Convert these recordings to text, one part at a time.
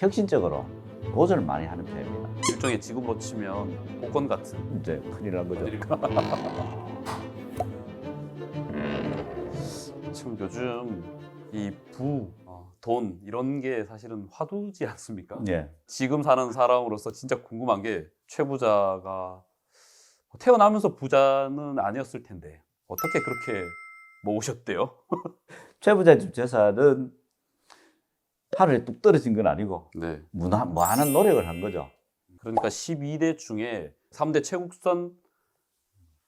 혁신적으로 도전을 많이 하는 편입니다. 일종의 지금으로 치면 복권 같은. 이제 큰일 난 거죠. 지금 요즘 이 돈 이런 게 사실은 화두지 않습니까? 예. 지금 사는 사람으로서 진짜 궁금한 게 최 부자가 태어나면서 부자는 아니었을 텐데 어떻게 그렇게 모으셨대요? 최 부자집 재산은 하늘에 뚝 떨어진 건 아니고 네. 무한한 노력을 한 거죠. 그러니까 12대 중에 3대 최국선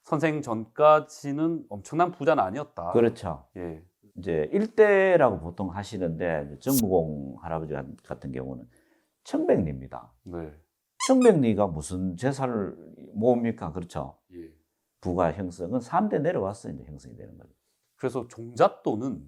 선생 전까지는 엄청난 부자는 아니었다. 그렇죠. 예. 이제 일대라고 보통 하시는데 정무공 할아버지 같은 경우는 청백리입니다. 네. 청백리가 무슨 재산을 모읍니까? 그렇죠. 예. 부가 형성은 3대 내려와서 이제 형성이 되는 거죠. 그래서 종잣돈은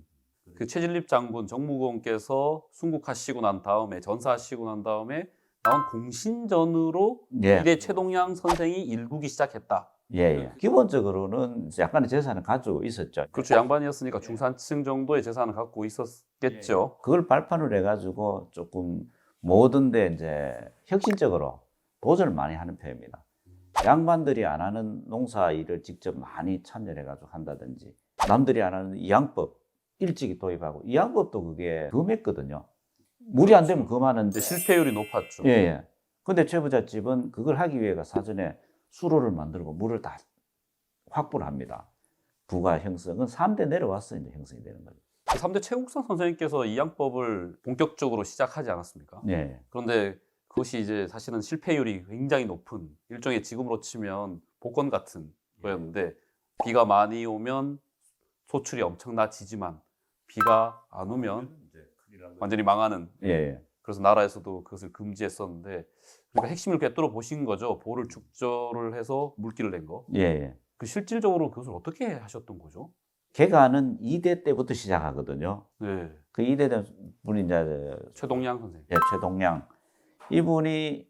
그 최진립 장군 정무공께서 순국하시고 난 다음에 전사하시고 난 다음에 나온 공신전으로 예. 이대 최동양 선생이 일구기 시작했다. 예, 예. 기본적으로는 약간의 재산을 가지고 있었죠. 그렇죠. 양반이었으니까 중산층 정도의 재산을 갖고 있었겠죠. 그걸 발판을 해가지고 조금 모든데 이제 혁신적으로 도전을 많이 하는 편입니다. 양반들이 안 하는 농사 일을 직접 많이 참여해가지고 한다든지, 남들이 안 하는 이양법 일찍이 도입하고, 이양법도 그게 금했거든요. 물이 안 되면 금하는데. 실패율이 높았죠. 예, 예. 근데 최부잣집은 그걸 하기 위해서 사전에 수로를 만들고 물을 다 확보를 합니다. 부가 형성은 3대 내려와서 이제 형성이 되는 거죠. 3대 최국선 선생님께서 이양법을 본격적으로 시작하지 않았습니까? 예. 그런데 그것이 이제 사실은 실패율이 굉장히 높은 일종의 지금으로 치면 복권 같은 거였는데 비가 많이 오면 소출이 엄청나지지만 비가 안 오면 완전히 망하는. 예, 예. 그래서 나라에서도 그것을 금지했었는데 그러니까 핵심을 꿰뚫어 보신 거죠. 보를 축조를 해서 물기를 낸 거. 예, 예. 그 실질적으로 그것을 어떻게 하셨던 거죠? 개간은 2대 때부터 시작하거든요. 네. 그 2대 분이 이제 최동양 선생님. 예, 최동양. 이분이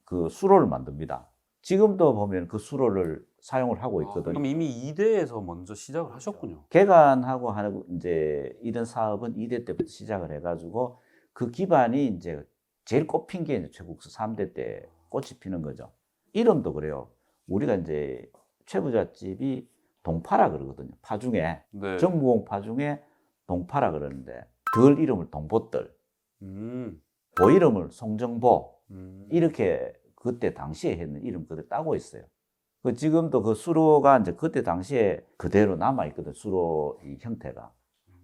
그 수로를 만듭니다. 지금도 보면 그 수로를 사용을 하고 있거든요. 그럼 이미 2대에서 먼저 시작을 하셨군요. 개간하고 하는 이제 이런 사업은 2대 때부터 시작을 해가지고 그 기반이 이제 제일 꽃핀 게 이제 최국수 3대 때 꽃이 피는 거죠. 이름도 그래요. 우리가 이제 최부잣집이 동파라 그러거든요. 파중에. 네. 정무공 파중에 동파라 그러는데 덜 이름을 동보떨, 음. 보 이름을 송정보 음. 이렇게 그때 당시에 했는 이름 그대로 따고 있어요. 그 지금도 그 수로가 이제 그때 당시에 그대로 남아 있거든. 수로 이 형태가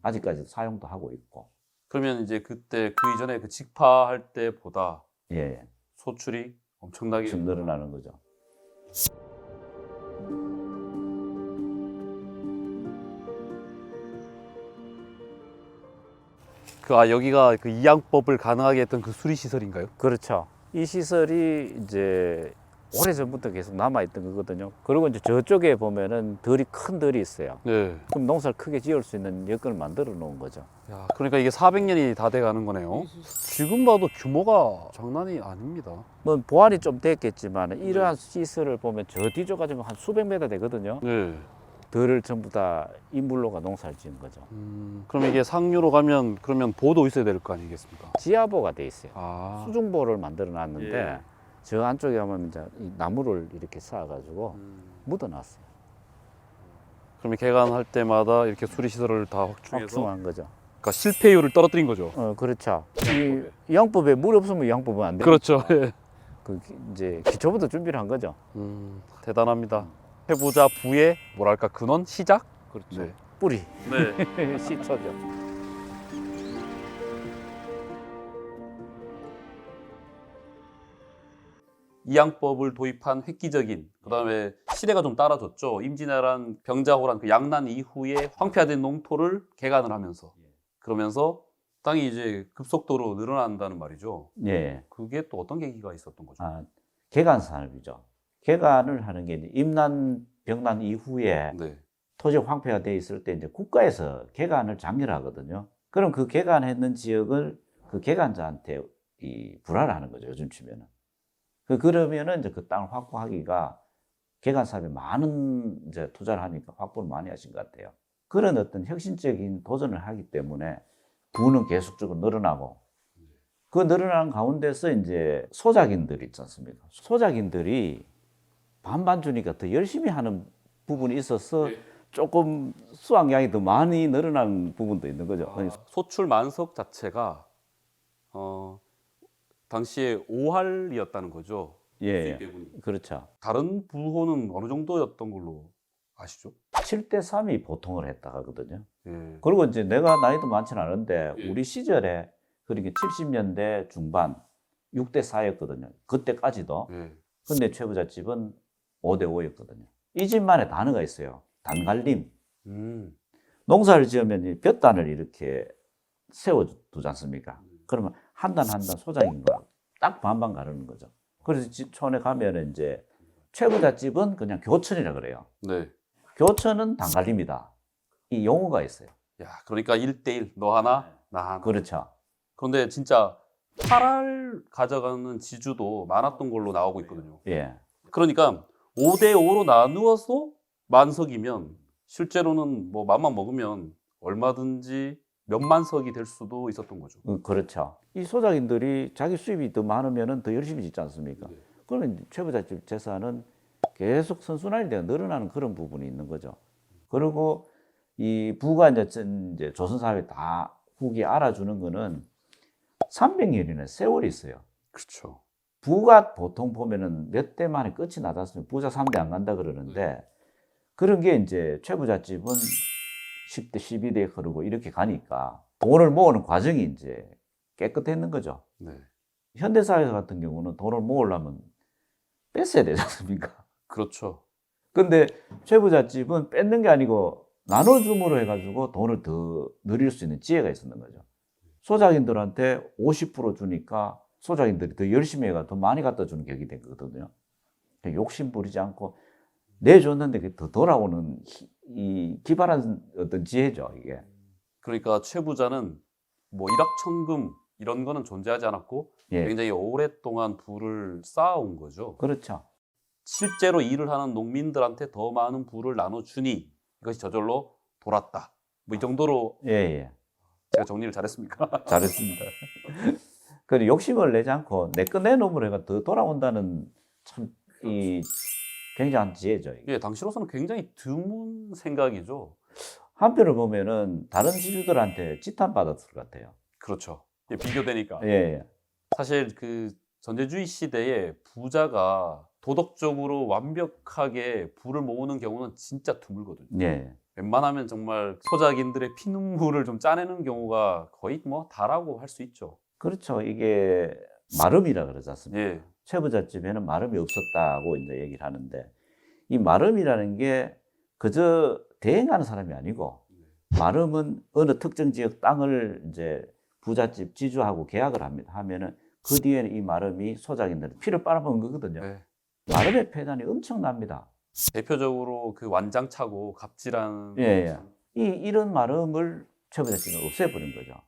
아직까지 사용도 하고 있고. 그러면 이제 그때 그 이전에 그 직파할 때보다 예, 소출이 엄청나게 좀 늘어나는 거죠. 여기가 그 이양법을 가능하게 했던 그 수리 시설인가요? 그렇죠. 이 시설이 이제 오래전부터 계속 남아있던 거거든요. 그리고 이제 저쪽에 보면은 큰 덜이 있어요. 네. 그럼 농사를 크게 지을 수 있는 여건을 만들어 놓은 거죠. 야, 그러니까 이게 400년이 다 돼 가는 거네요. 지금 봐도 규모가 장난이 아닙니다. 뭐 보완이 좀 됐겠지만 이러한 시설을 보면 저 뒤쪽까지 한 수백 메다 되거든요. 네. 덜을 전부 다 인물로가 농사를 지은 거죠. 그럼 이게 상류로 가면 그러면 보도 있어야 될 거 아니겠습니까? 지하보가 돼 있어요. 아. 수중보를 만들어 놨는데 예. 저 안쪽에 가면 이제 이 나무를 이렇게 쌓아가지고 묻어놨어요. 그러면 개간할 때마다 이렇게 수리 시설을 다 확충해서 확충한 거죠. 그러니까 실패율을 떨어뜨린 거죠. 그렇죠. 이 양법에 물 없으면 이 양법은 안 돼요. 그렇죠. 예. 이제 기초부터 준비를 한 거죠. 대단합니다. 해보자 부의 뭐랄까 근원 시작. 그렇죠. 네. 뿌리, 네. 시초죠. 이양법을 도입한 획기적인 그다음에 시대가 좀 따라줬죠. 임진왜란 병자호란 그 양난 이후에 황폐화된 농토를 개간을 하면서 그러면서 땅이 이제 급속도로 늘어난다는 말이죠. 예. 그게 또 어떤 계기가 있었던 거죠? 개간 산업이죠. 개간을 하는 게 이제 임난 병난 이후에 네. 토지 황폐가 돼 있을 때 이제 국가에서 개간을 장려하거든요. 그럼 그 개간했는 지역을 그 개간자한테 불화를 하는 거죠. 요즘 치면은. 그러면은 이제 그 땅을 확보하기가 개간 사업에 많은 이제 투자를 하니까 확보를 많이 하신 것 같아요. 그런 어떤 혁신적인 도전을 하기 때문에 부는 계속적으로 늘어나고 그 늘어나는 가운데서 이제 소작인들 있지 않습니까? 소작인들이 반반 주니까 더 열심히 하는 부분이 있어서 조금 수확량이 더 많이 늘어나는 부분도 있는 거죠. 소출 만석 자체가 당시에 5할이었다는 거죠. 예, 수입 배분이. 그렇죠. 다른 부호는 어느 정도였던 걸로 아시죠? 7대 3이 보통을 했다 하거든요. 예. 그리고 이제 내가 나이도 많지는 않은데 예. 우리 시절에 그러니까 70년대 중반 6대 4였거든요. 그때까지도. 예. 근데 최부잣집은 5대 5였거든요. 이 집만의 단어가 있어요. 단갈림. 농사를 지으면 이 볕단을 이렇게 세워두지 않습니까? 그러면 한 단 한 단 소장인과 딱 반반 가르는 거죠. 그래서 집촌에 가면 이제 최부잣집은 그냥 교촌이라 그래요. 네. 교촌은 단갈림이다. 이 용어가 있어요. 야, 그러니까 1대1 너 하나, 나 하나. 그렇죠. 그런데 진짜 8할 가져가는 지주도 많았던 걸로 나오고 있거든요. 예. 그러니까 5대 5로 나누어서 만석이면 실제로는 뭐 맘만 먹으면 얼마든지 몇만 석이 될 수도 있었던 거죠. 그렇죠. 이 소작인들이 자기 수입이 더 많으면 더 열심히 짓지 않습니까? 네. 그러면 최부잣집 재산은 계속 선순환이 되어 늘어나는 그런 부분이 있는 거죠. 그리고 이 부가 이제 조선사회 다 후기 알아주는 거는 300년이나 세월이 있어요. 그렇죠. 부가 보통 보면은 몇 대 만에 끝이 나지 않습니까? 부자 3대 안 간다 그러는데 그런 게 이제 최부잣집은 10대, 12대 흐르고 이렇게 가니까 돈을 모으는 과정이 이제 깨끗했는 거죠. 네. 현대사회 같은 경우는 돈을 모으려면 뺐어야 되지 않습니까? 그렇죠. 근데 최부잣집은 뺏는 게 아니고 나눠줌으로 해가지고 돈을 더 늘릴 수 있는 지혜가 있었는 거죠. 소작인들한테 50% 주니까 소작인들이 더 열심히 해가 더 많이 갖다 주는 격이 된 거거든요. 욕심 부리지 않고 내줬는데 그게 더 돌아오는 이 기발한 어떤 지혜죠, 이게. 그러니까 최부자는 뭐 일확천금 이런 거는 존재하지 않았고 예, 굉장히 오랫동안 부를 쌓아온 거죠. 그렇죠. 실제로 일을 하는 농민들한테 더 많은 부를 나눠주니 이것이 저절로 돌았다. 뭐 이 정도로 예, 예. 제가 정리를 잘했습니까? 잘했습니다. 그리고 욕심을 내지 않고 내 거 내놓으면 해가 더 돌아온다는 참 이 굉장한 지혜죠. 이게. 예, 당시로서는 굉장히 드문 생각이죠. 한편을 보면은 다른 지주들한테 지탄받았을 것 같아요. 그렇죠. 예, 비교되니까. 예, 예. 사실 그 전제주의 시대에 부자가 도덕적으로 완벽하게 부를 모으는 경우는 진짜 드물거든요. 예. 웬만하면 정말 소작인들의 피눈물을 좀 짜내는 경우가 거의 뭐 다라고 할 수 있죠. 그렇죠. 이게 마름이라 그러지 않습니까? 예, 최부잣집에는 마름이 없었다고 이제 얘기를 하는데 이 마름이라는 게 그저 대행하는 사람이 아니고 마름은 어느 특정 지역 땅을 이제 부잣집 지주하고 계약을 합니다. 하면은 그 뒤에는 이 마름이 소작인들 피를 빨아먹은 거거든요. 네. 마름의 폐단이 엄청납니다. 대표적으로 그 완장차고 갑질한 예, 예. 이런 마름을 최부잣집은 없애버린 거죠.